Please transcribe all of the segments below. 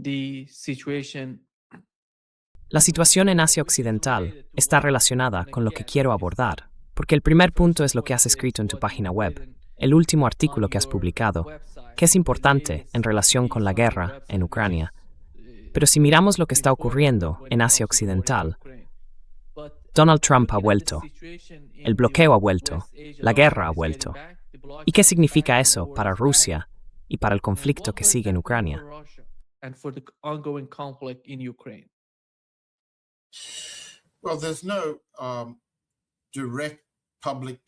the situation. La situación en Asia Occidental está relacionada con lo que quiero abordar, porque el primer punto es lo que has escrito en tu página web, el último artículo que has publicado, que es importante en relación con la guerra en Ucrania. Pero si miramos lo que está ocurriendo en Asia Occidental, Donald Trump ha vuelto, el bloqueo ha vuelto, la guerra ha vuelto. ¿Y qué significa eso para Rusia y para el conflicto que sigue en Ucrania?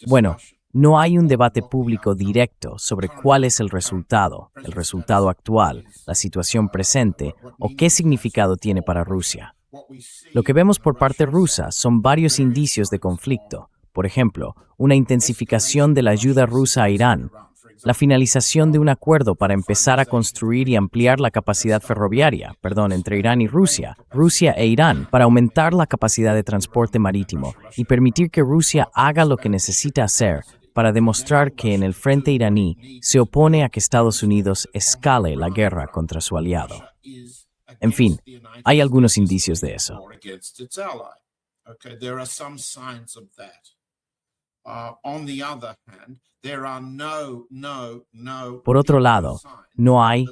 Bueno, no hay un debate público directo sobre cuál es el resultado actual, la situación presente o qué significado tiene para Rusia. Lo que vemos por parte rusa son varios indicios de conflicto. Por ejemplo, una intensificación de la ayuda rusa a Irán, la finalización de un acuerdo para empezar a construir y ampliar la capacidad ferroviaria, entre Irán y Rusia e Irán, para aumentar la capacidad de transporte marítimo y permitir que Rusia haga lo que necesita hacer para demostrar que en el frente iraní se opone a que Estados Unidos escale la guerra contra su aliado. En fin, hay algunos indicios de eso. Por otro lado, no hay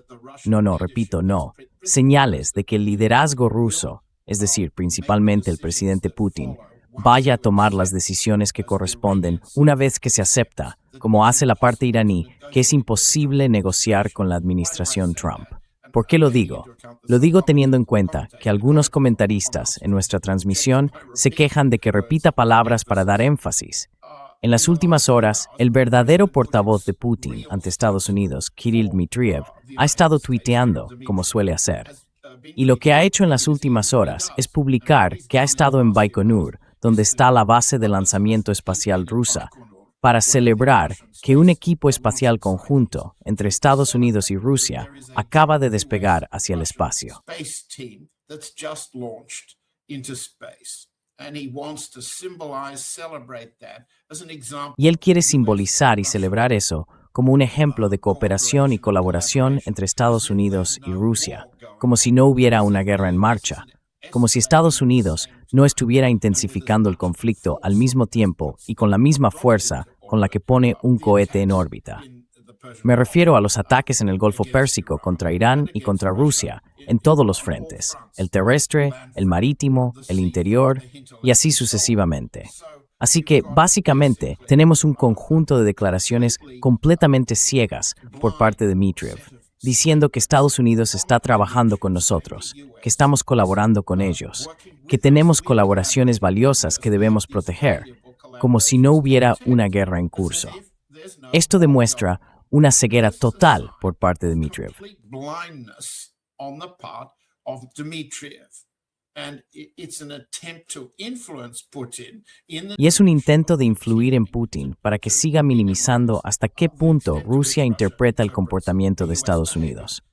señales de que el liderazgo ruso, es decir, principalmente el presidente Putin, vaya a tomar las decisiones que corresponden una vez que se acepta, como hace la parte iraní, que es imposible negociar con la administración Trump. ¿Por qué lo digo? Lo digo teniendo en cuenta que algunos comentaristas en nuestra transmisión se quejan de que repita palabras para dar énfasis. En las últimas horas, el verdadero portavoz de Putin ante Estados Unidos, Kirill Dmitriev, ha estado tuiteando, como suele hacer. Y lo que ha hecho en las últimas horas es publicar que ha estado en Baikonur, donde está la base de lanzamiento espacial rusa, para celebrar que un equipo espacial conjunto entre Estados Unidos y Rusia acaba de despegar hacia el espacio. Y él quiere simbolizar y celebrar eso como un ejemplo de cooperación y colaboración entre Estados Unidos y Rusia, como si no hubiera una guerra en marcha, como si Estados Unidos no estuviera intensificando el conflicto al mismo tiempo y con la misma fuerza con la que pone un cohete en órbita. Me refiero a los ataques en el Golfo Pérsico contra Irán y contra Rusia, en todos los frentes, el terrestre, el marítimo, el interior, y así sucesivamente. Así que, básicamente, tenemos un conjunto de declaraciones completamente ciegas por parte de Dmitriev, diciendo que Estados Unidos está trabajando con nosotros, que estamos colaborando con ellos, que tenemos colaboraciones valiosas que debemos proteger, como si no hubiera una guerra en curso. Esto demuestra una ceguera total por parte de Dmitriev. Y es un intento de influir en Putin para que siga minimizando hasta qué punto Rusia interpreta el comportamiento de Estados Unidos.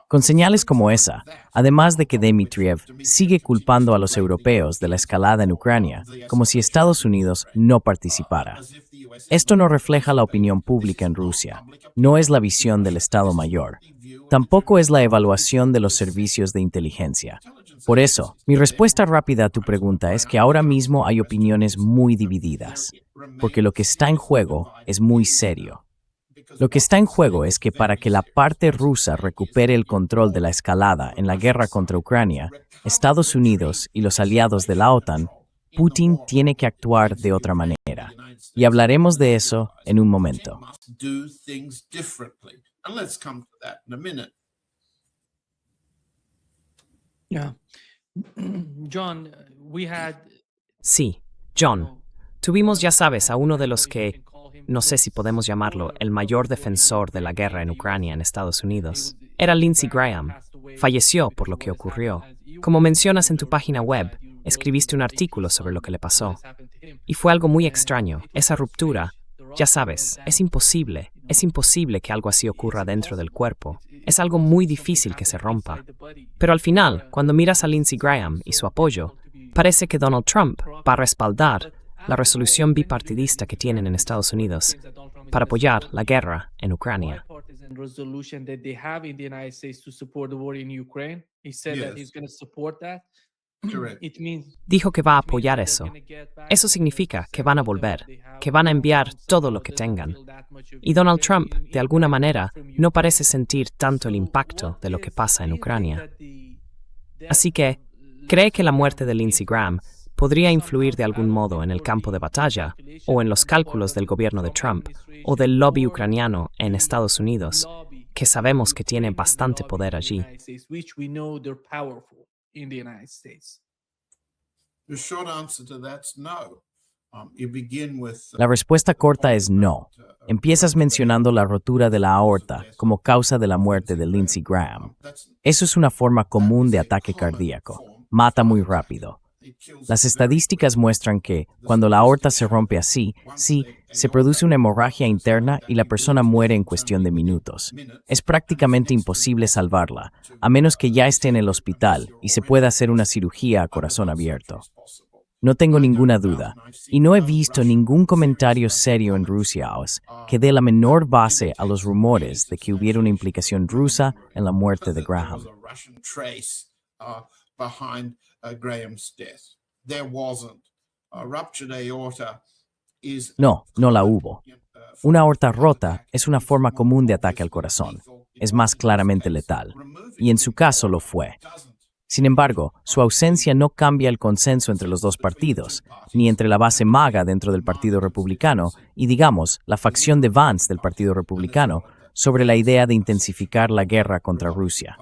Con señales como esa, además de que Dmitriev sigue culpando a los europeos de la escalada en Ucrania, como si Estados Unidos no participara. Esto no refleja la opinión pública en Rusia, no es la visión del Estado Mayor, tampoco es la evaluación de los servicios de inteligencia. Por eso, mi respuesta rápida a tu pregunta es que ahora mismo hay opiniones muy divididas, porque lo que está en juego es muy serio. Lo que está en juego es que para que la parte rusa recupere el control de la escalada en la guerra contra Ucrania, Estados Unidos y los aliados de la OTAN, Putin tiene que actuar de otra manera. Y hablaremos de eso en un momento. Sí, John, tuvimos, ya sabes, a uno de los que, no sé si podemos llamarlo, el mayor defensor de la guerra en Ucrania en Estados Unidos. Era Lindsey Graham. Falleció por lo que ocurrió. Como mencionas en tu página web, escribiste un artículo sobre lo que le pasó. Y fue algo muy extraño. Esa ruptura, ya sabes, es imposible que algo así ocurra dentro del cuerpo. Es algo muy difícil que se rompa. Pero al final, cuando miras a Lindsey Graham y su apoyo, parece que Donald Trump va a respaldar la resolución bipartidista que tienen en Estados Unidos. para apoyar la guerra en Ucrania. bipartisan resolution that they have in the United States to support the war in Ukraine. He said that he's going to support that. Correct. It means Dijo que va a apoyar eso. Eso significa que van a volver, que van a enviar todo lo que tengan. Y Donald Trump, de alguna manera, no parece sentir tanto el impacto de lo que pasa en Ucrania. Así que, ¿cree que la muerte de Lindsey Graham podría influir de algún modo en el campo de batalla o en los cálculos del gobierno de Trump o del lobby ucraniano en Estados Unidos, que sabemos que tiene bastante poder allí? The short answer to that's no. You begin with La respuesta corta es no. Empiezas mencionando la rotura de la aorta como causa de la muerte de Lindsey Graham. Eso es una forma común de ataque cardíaco. Mata muy rápido. Las estadísticas muestran que, cuando la aorta se rompe así, sí, se produce una hemorragia interna y la persona muere en cuestión de minutos. Es prácticamente imposible salvarla, a menos que ya esté en el hospital y se pueda hacer una cirugía a corazón abierto. No tengo ninguna duda, y no he visto ningún comentario serio en Rusia que dé la menor base a los rumores de que hubiera una implicación rusa en la muerte de Graham. Graham's death. There wasn't. Ruptured aorta is No, no la hubo. Una aorta rota es una forma común de ataque al corazón. Es más claramente letal. Y en su caso lo fue. Sin embargo, su ausencia no cambia el consenso entre los dos partidos, ni entre la base MAGA dentro del Partido Republicano y, digamos, la facción de Vance del Partido Republicano sobre la idea de intensificar la guerra contra Rusia.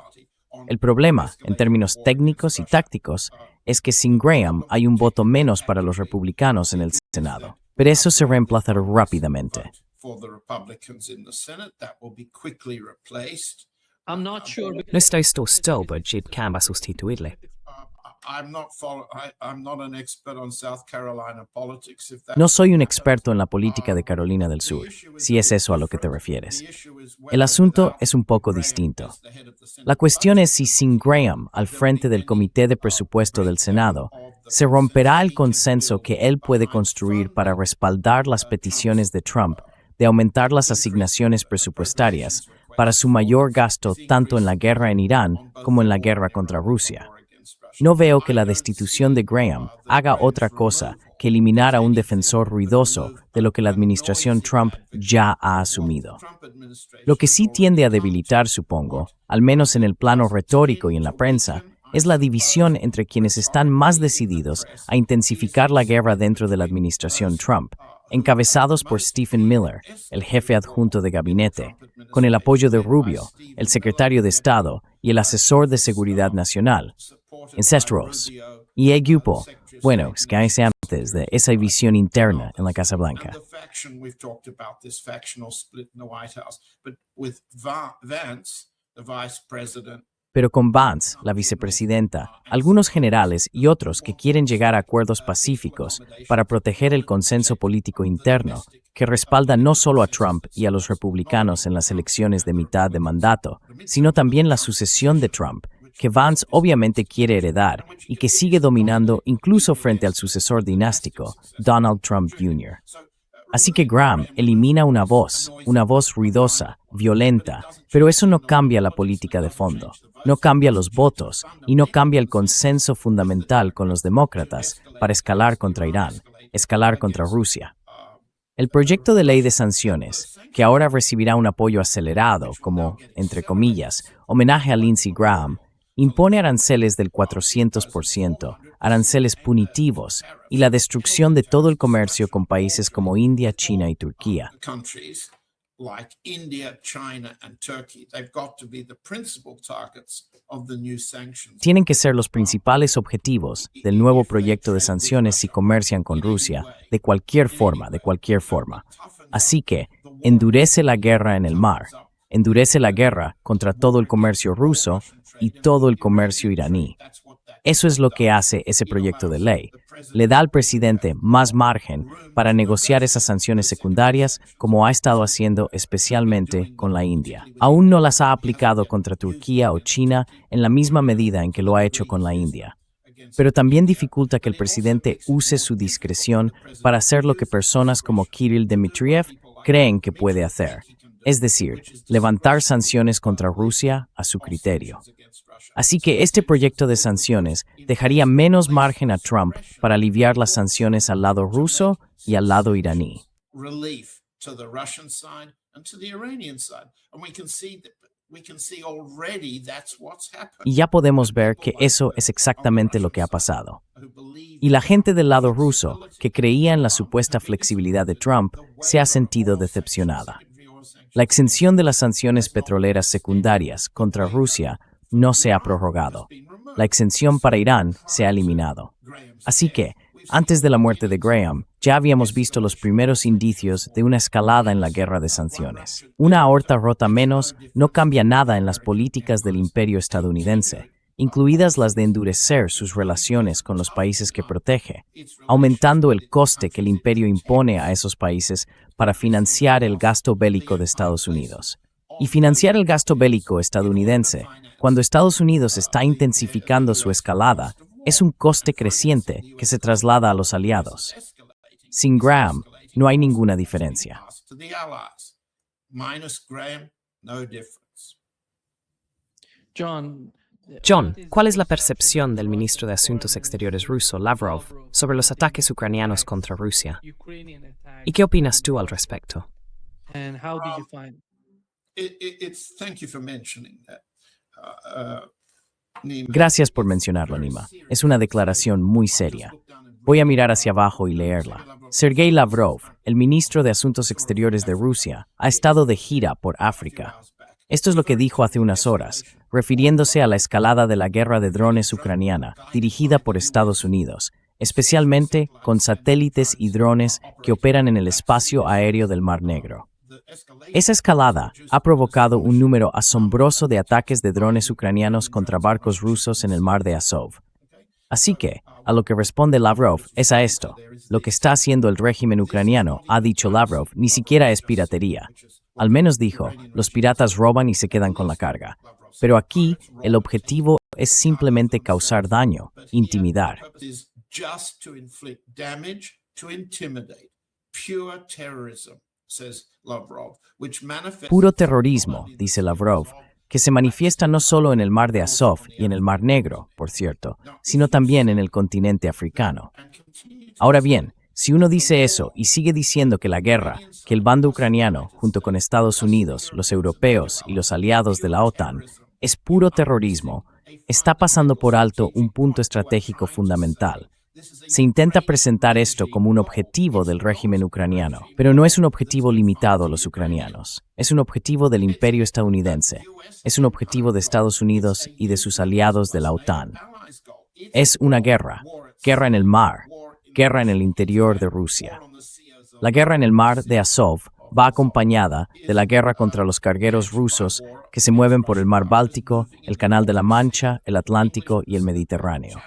El problema, en términos técnicos y tácticos, es que sin Graham hay un voto menos para los republicanos en el Senado. Pero eso se reemplazará rápidamente. No estoy sobre quién va a sustituirle. No soy un experto en la política de Carolina del Sur, si es eso a lo que te refieres. El asunto es un poco distinto. La cuestión es si sin Graham al frente del Comité de Presupuesto del Senado, se romperá el consenso que él puede construir para respaldar las peticiones de Trump de aumentar las asignaciones presupuestarias para su mayor gasto tanto en la guerra en Irán como en la guerra contra Rusia. No veo que la destitución de Graham haga otra cosa que eliminar a un defensor ruidoso de lo que la administración Trump ya ha asumido. Lo que sí tiende a debilitar, supongo, al menos en el plano retórico y en la prensa, es la división entre quienes están más decididos a intensificar la guerra dentro de la administración Trump, encabezados por Stephen Miller, el jefe adjunto de gabinete, con el apoyo de Rubio, el secretario de Estado y el asesor de seguridad nacional, Ross, y el grupo, bueno, es que hay antes de esa división interna en la Casa Blanca. Pero con Vance, la vicepresidenta, algunos generales y otros que quieren llegar a acuerdos pacíficos para proteger el consenso político interno, que respalda no solo a Trump y a los republicanos en las elecciones de mitad de mandato, sino también la sucesión de Trump, que Vance obviamente quiere heredar y que sigue dominando incluso frente al sucesor dinástico, Donald Trump Jr. Así que Graham elimina una voz ruidosa, violenta, pero eso no cambia la política de fondo, no cambia los votos y no cambia el consenso fundamental con los demócratas para escalar contra Irán, escalar contra Rusia. El proyecto de ley de sanciones, que ahora recibirá un apoyo acelerado como, entre comillas, homenaje a Lindsey Graham, impone aranceles del 400%, aranceles punitivos y la destrucción de todo el comercio con países como India, China y Turquía. Tienen que ser los principales objetivos del nuevo proyecto de sanciones si comercian con Rusia, de cualquier forma. Así que, endurece la guerra en el mar, endurece la guerra contra todo el comercio ruso y todo el comercio iraní. Eso es lo que hace ese proyecto de ley. Le da al presidente más margen para negociar esas sanciones secundarias, como ha estado haciendo especialmente con la India. Aún no las ha aplicado contra Turquía o China en la misma medida en que lo ha hecho con la India. Pero también dificulta que el presidente use su discreción para hacer lo que personas como Kirill Dmitriev creen que puede hacer, es decir, levantar sanciones contra Rusia a su criterio. Así que este proyecto de sanciones dejaría menos margen a Trump para aliviar las sanciones al lado ruso y al lado iraní. Relief to the Russian side and to the Iranian side. And we can see already that's what's happened. Y ya podemos ver que eso es exactamente lo que ha pasado. Y la gente del lado ruso, que creía en la supuesta flexibilidad de Trump, se ha sentido decepcionada. La exención de las sanciones petroleras secundarias contra Rusia no se ha prorrogado. La exención para Irán se ha eliminado. Así que, antes de la muerte de Graham, ya habíamos visto los primeros indicios de una escalada en la guerra de sanciones. Una aorta rota menos no cambia nada en las políticas del imperio estadounidense, incluidas las de endurecer sus relaciones con los países que protege, aumentando el coste que el imperio impone a esos países para financiar el gasto bélico de Estados Unidos. Y financiar el gasto bélico estadounidense, cuando Estados Unidos está intensificando su escalada, es un coste creciente que se traslada a los aliados. Sin Graham, no hay ninguna diferencia. John, ¿cuál es la percepción del ministro de Asuntos Exteriores ruso, Lavrov, sobre los ataques ucranianos contra Rusia? ¿Y qué opinas tú al respecto? And how did you find? Thank you for mentioning that. Gracias por mencionarlo, Nima. Es una declaración muy seria. Voy a mirar hacia abajo y leerla. Sergei Lavrov, el ministro de Asuntos Exteriores de Rusia, ha estado de gira por África. Esto es lo que dijo hace unas horas, refiriéndose a la escalada de la guerra de drones ucraniana, dirigida por Estados Unidos, especialmente con satélites y drones que operan en el espacio aéreo del Mar Negro. Esa escalada ha provocado un número asombroso de ataques de drones ucranianos contra barcos rusos en el mar de Azov. Así que, a lo que responde Lavrov es a esto. Lo que está haciendo el régimen ucraniano, ha dicho Lavrov, ni siquiera es piratería. Al menos dijo, los piratas roban y se quedan con la carga. Pero aquí, el objetivo es simplemente causar daño, intimidar. Puro terrorismo, dice Lavrov, que se manifiesta no solo en el mar de Azov y en el Mar Negro, por cierto, sino también en el continente africano. Ahora bien, si uno dice eso y sigue diciendo que la guerra, que el bando ucraniano, junto con Estados Unidos, los europeos y los aliados de la OTAN, es puro terrorismo, está pasando por alto un punto estratégico fundamental. Se intenta presentar esto como un objetivo del régimen ucraniano, pero no es un objetivo limitado a los ucranianos. Es un objetivo del imperio estadounidense. Es un objetivo de Estados Unidos y de sus aliados de la OTAN. Es una guerra en el mar, guerra en el interior de Rusia. La guerra en el mar de Azov va acompañada de la guerra contra los cargueros rusos que se mueven por el mar Báltico, el Canal de la Mancha, el Atlántico y el Mediterráneo.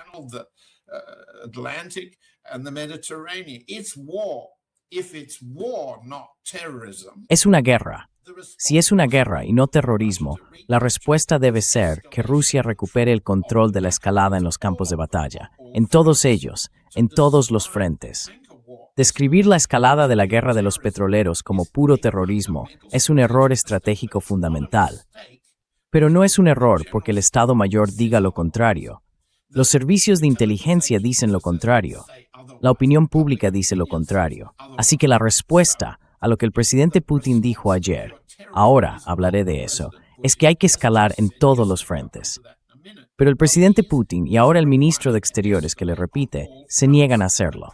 Atlantic and the Mediterranean. It's war. If it's war, not terrorism. Es una guerra. Si es una guerra y no terrorismo, la respuesta debe ser que Rusia recupere el control de la escalada en los campos de batalla, en todos ellos, en todos los frentes. Describir la escalada de la guerra de los petroleros como puro terrorismo es un error estratégico fundamental. Pero no es un error porque el Estado Mayor diga lo contrario. Los servicios de inteligencia dicen lo contrario. La opinión pública dice lo contrario. Así que la respuesta a lo que el presidente Putin dijo ayer, ahora hablaré de eso, es que hay que escalar en todos los frentes. Pero el presidente Putin y ahora el ministro de Exteriores que le repite, se niegan a hacerlo.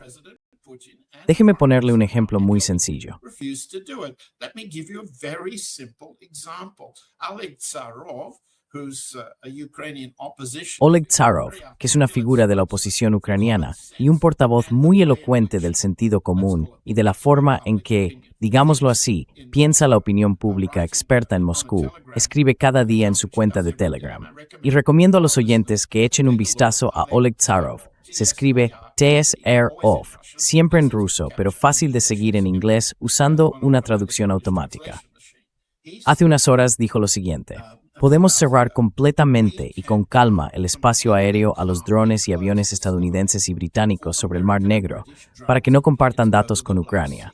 Déjeme ponerle un ejemplo muy sencillo. Oleg Tsarov, que es una figura de la oposición ucraniana y un portavoz muy elocuente del sentido común y de la forma en que, digámoslo así, piensa la opinión pública experta en Moscú, escribe cada día en su cuenta de Telegram. Y recomiendo a los oyentes que echen un vistazo a Oleg Tsarov. Se escribe TSROV, siempre en ruso, pero fácil de seguir en inglés usando una traducción automática. Hace unas horas dijo lo siguiente. Podemos cerrar completamente y con calma el espacio aéreo a los drones y aviones estadounidenses y británicos sobre el Mar Negro para que no compartan datos con Ucrania.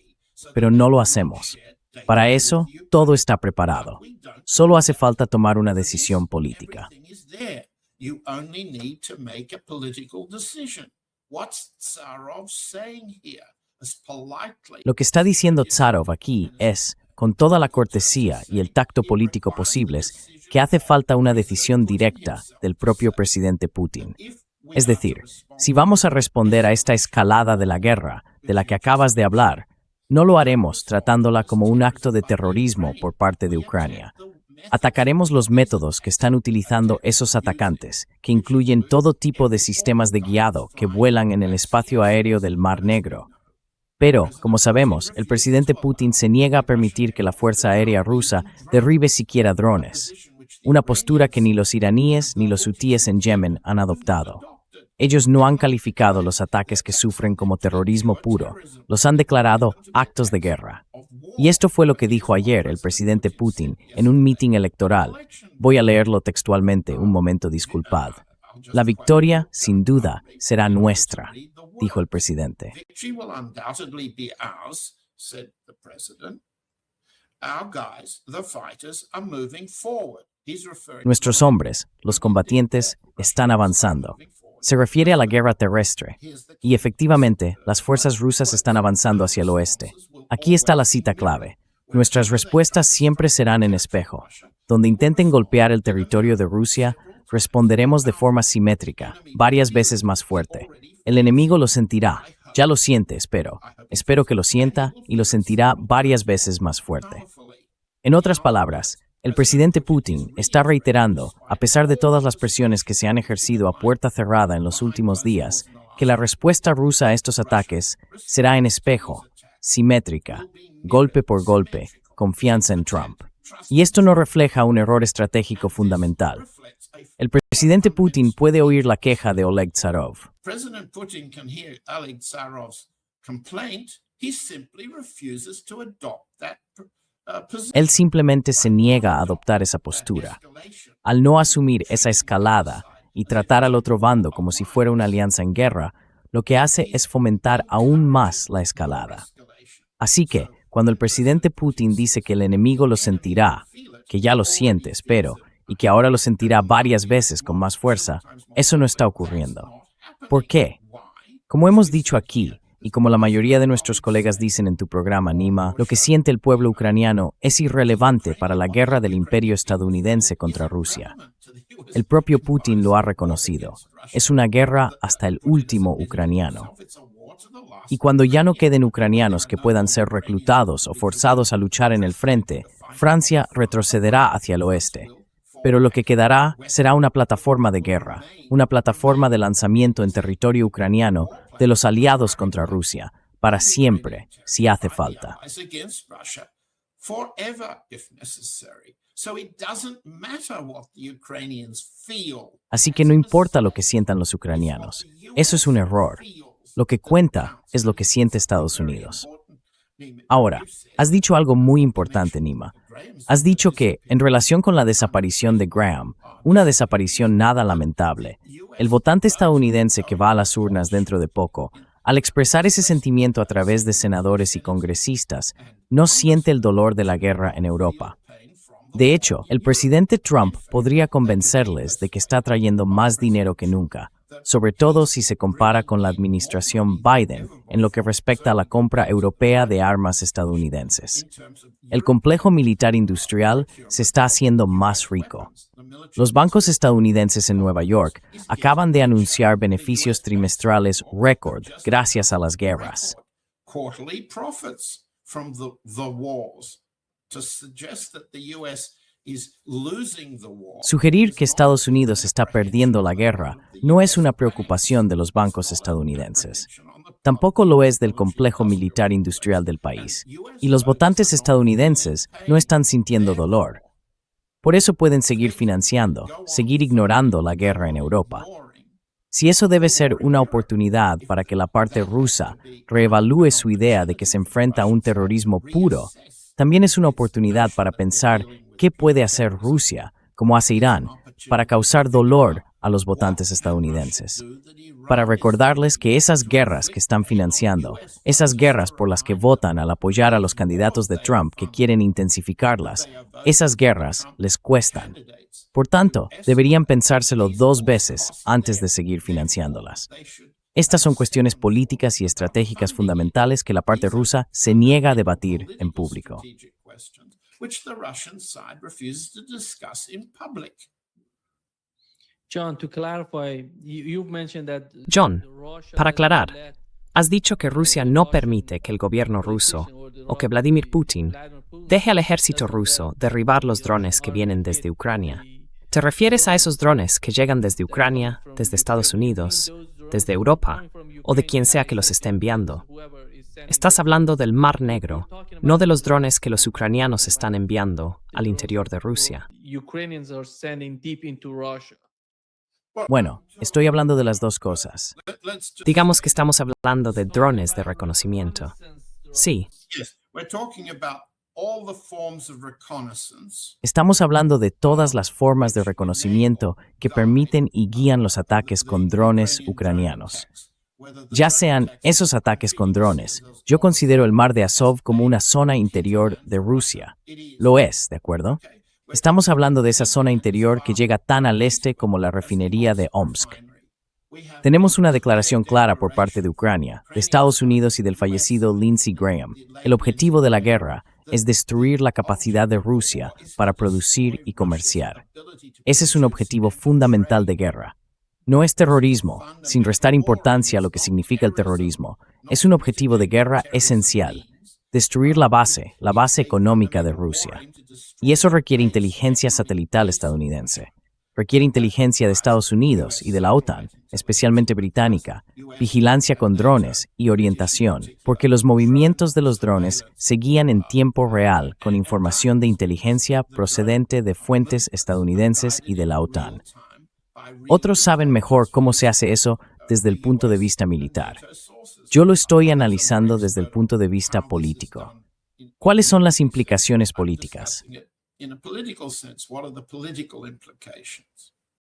Pero no lo hacemos. Para eso, todo está preparado. Solo hace falta tomar una decisión política. You only need to make a political decision. What's Tsarov saying here? As politely. Lo que está diciendo Tsarov aquí es, con toda la cortesía y el tacto político posibles, que hace falta una decisión directa del propio presidente Putin. Es decir, si vamos a responder a esta escalada de la guerra de la que acabas de hablar, no lo haremos tratándola como un acto de terrorismo por parte de Ucrania. Atacaremos los métodos que están utilizando esos atacantes, que incluyen todo tipo de sistemas de guiado que vuelan en el espacio aéreo del Mar Negro. Pero, como sabemos, el presidente Putin se niega a permitir que la Fuerza Aérea rusa derribe siquiera drones, una postura que ni los iraníes ni los hutíes en Yemen han adoptado. Ellos no han calificado los ataques que sufren como terrorismo puro, los han declarado actos de guerra. Y esto fue lo que dijo ayer el presidente Putin en un mitin electoral. Voy a leerlo textualmente, un momento, disculpad. La victoria, sin duda, será nuestra, dijo el presidente. Nuestros hombres, los combatientes, están avanzando. Se refiere a la guerra terrestre. Y efectivamente, las fuerzas rusas están avanzando hacia el oeste. Aquí está la cita clave. Nuestras respuestas siempre serán en espejo. Donde intenten golpear el territorio de Rusia, responderemos de forma simétrica, varias veces más fuerte. El enemigo lo sentirá. Ya lo siente, espero. Espero que lo sienta y lo sentirá varias veces más fuerte. En otras palabras, el presidente Putin está reiterando, a pesar de todas las presiones que se han ejercido a puerta cerrada en los últimos días, que la respuesta rusa a estos ataques será en espejo, simétrica, golpe por golpe, confianza en Trump. Y esto no refleja un error estratégico fundamental. El presidente Putin puede oír la queja de Oleg Tsarov. President Putin can hear Oleg Tsarov's complaint. He simply refuses to adopt that position. Él simplemente se niega a adoptar esa postura. Al no asumir esa escalada y tratar al otro bando como si fuera una alianza en guerra, lo que hace es fomentar aún más la escalada. Así que, cuando el presidente Putin dice que el enemigo lo sentirá, que ya lo siente, espero, y que ahora lo sentirá varias veces con más fuerza, eso no está ocurriendo. ¿Por qué? Como hemos dicho aquí, y como la mayoría de nuestros colegas dicen en tu programa, Nima, lo que siente el pueblo ucraniano es irrelevante para la guerra del imperio estadounidense contra Rusia. El propio Putin lo ha reconocido. Es una guerra hasta el último ucraniano. Y cuando ya no queden ucranianos que puedan ser reclutados o forzados a luchar en el frente, Francia retrocederá hacia el oeste. Pero lo que quedará será una plataforma de guerra, una plataforma de lanzamiento en territorio ucraniano de los aliados contra Rusia, para siempre, si hace falta. Así que no importa lo que sientan los ucranianos, eso es un error. Lo que cuenta es lo que siente Estados Unidos. Ahora, has dicho algo muy importante, Nima. Has dicho que, en relación con la desaparición de Graham, una desaparición nada lamentable, el votante estadounidense que va a las urnas dentro de poco, al expresar ese sentimiento a través de senadores y congresistas, no siente el dolor de la guerra en Europa. De hecho, el presidente Trump podría convencerles de que está trayendo más dinero que nunca, sobre todo si se compara con la administración Biden en lo que respecta a la compra europea de armas estadounidenses. El complejo militar industrial se está haciendo más rico. Los bancos estadounidenses en Nueva York acaban de anunciar beneficios trimestrales récord gracias a las guerras. Sugerir que Estados Unidos está perdiendo la guerra no es una preocupación de los bancos estadounidenses. Tampoco lo es del complejo militar industrial del país. Y los votantes estadounidenses no están sintiendo dolor. Por eso pueden seguir financiando, seguir ignorando la guerra en Europa. Si eso debe ser una oportunidad para que la parte rusa reevalúe su idea de que se enfrenta a un terrorismo puro, también es una oportunidad para pensar qué puede hacer Rusia, como hace Irán, para causar dolor a los votantes estadounidenses, para recordarles que esas guerras que están financiando, esas guerras por las que votan al apoyar a los candidatos de Trump que quieren intensificarlas, esas guerras les cuestan. Por tanto, deberían pensárselo 2 veces antes de seguir financiándolas. Estas son cuestiones políticas y estratégicas fundamentales que la parte rusa se niega a debatir en público. John, para aclarar, has dicho que Rusia no permite que el gobierno ruso o que Vladimir Putin deje al ejército ruso derribar los drones que vienen desde Ucrania. ¿Te refieres a esos drones que llegan desde Ucrania, desde Estados Unidos, desde Europa o de quien sea que los esté enviando? Estás hablando del Mar Negro, no de los drones que los ucranianos están enviando al interior de Rusia. Bueno, estoy hablando de las 2 cosas. Digamos que estamos hablando de drones de reconocimiento. Sí, Estamos hablando de todas las formas de reconocimiento que permiten y guían los ataques con drones ucranianos. Ya sean esos ataques con drones, yo considero el Mar de Azov como una zona interior de Rusia. Lo es, ¿de acuerdo? Estamos hablando de esa zona interior que llega tan al este como la refinería de Omsk. Tenemos una declaración clara por parte de Ucrania, de Estados Unidos y del fallecido Lindsey Graham. El objetivo de la guerra es destruir la capacidad de Rusia para producir y comerciar. Ese es un objetivo fundamental de guerra. No es terrorismo, sin restar importancia a lo que significa el terrorismo. Es un objetivo de guerra esencial. Destruir la base económica de Rusia. Y eso requiere inteligencia satelital estadounidense. Requiere inteligencia de Estados Unidos y de la OTAN, especialmente británica, vigilancia con drones y orientación, porque los movimientos de los drones se guían en tiempo real con información de inteligencia procedente de fuentes estadounidenses y de la OTAN. Otros saben mejor cómo se hace eso desde el punto de vista militar. Yo lo estoy analizando desde el punto de vista político. ¿Cuáles son las implicaciones políticas? In a political sense, what are the political implications?